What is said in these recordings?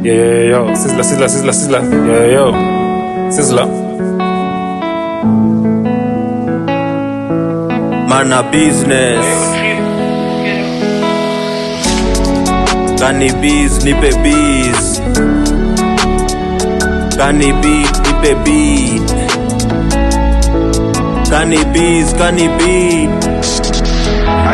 Yo. Sizzler. Yo. Sizzler. Mana business. Kani biz, nipe biz. Kani beat, nipe beat. Kani biz, kani beat.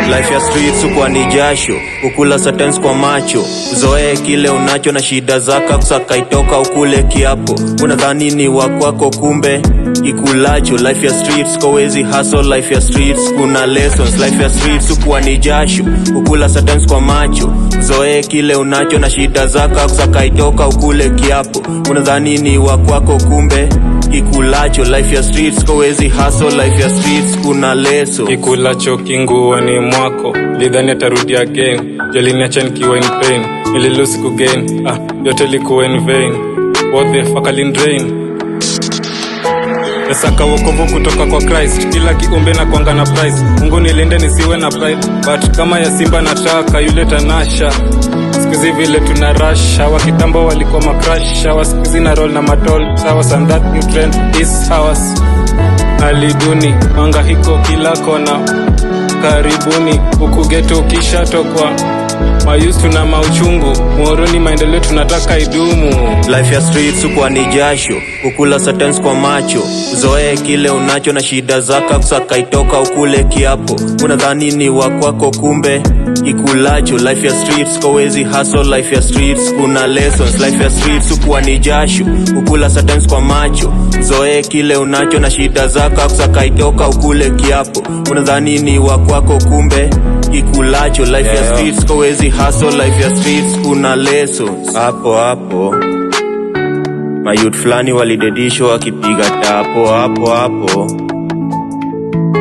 Life ya streets kwa ni jasho, ukula satens kwa macho. Uzoee kile unacho na shida zaka kusaka itoka ukule kiapo. Unadhani ni wakwako kumbe ikulacho. Life ya streets kwa wezi hustle, life ya streets kuna lessons. Life ya streets kwa ni jasho, ukula satens kwa macho. Uzoee kile unacho na shida zaka kusaka itoka ukule kiapo. Unadhani ni wakwako kumbe ikulacho. Life ya streets kwa wezi hustle, life ya streets kuna leso. Ikulacho kinguoni mwako, lidhani atarudi again. Jaliniacha nikiwa in pain, nililusi kugain. Yote likuwa in vain. What the fuck alindrain. Nasaka wokovu kutoka kwa Christ, kila kiumbe na kuanga na price. Mungu nilinde nisiwe na pride, but kama ya simba nataka yule tanasha. Sikuzi vile tuna rush, hawa kitambo walikuwa macrash. Hawa sikuzi na roll na matol, sawa and that new trend is ours. Aliduni, mangahiko kila kona. Karibuni, ukugeto kisha tokwa. Mayustu na mauchungu, muoroni maendeleo tunataka idumu. Life ya streets kwa ni jasho, ukula satens kwa macho. Uzoee kile unacho na shida zaka kusaka itoka ukule kiapo. Unadhani ni wakwako kumbe ikulacho. Life ya streets kwa wezi hustle, life ya streets kuna lessons. Life ya streets kwa ni jasho, ukula satens kwa macho. Uzoee kile unacho na shida zaka kusaka itoka ukule kiapo. Unadhani ni wakwako kumbe ikulacho. Life ya streets kwa wezi hustle, life ya streets kuna lessons. Hapo mayouth flani walidedisho wakipiga tapo. Hapo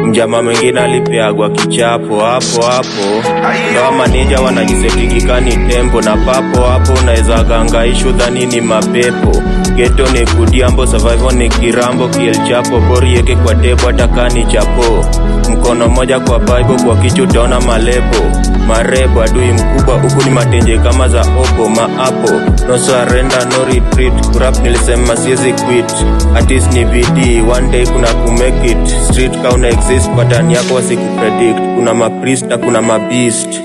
mjama mwingine alipeagwa kichapo. Hapo ndoa maneja wanajisetikikani tempo. Na hapo unaweza gangaisho dhani ni mapepo. Geto ni kudiambo, survival ni kirambo. Kiel chapo bori yeke kwa tebo atakani chapo. Mkono moja kwa bible, kwa kichu utaona malebo. Marebo adui mkubwa huku ni matenje kama za opo. Maapo no surrender no retreat. Kurap nilisema siezi quit. Artist ni BD, one day kuna kumake it. Street kauna exist, pattern yako wasiku predict. Kuna mapriest na kuna mabeast.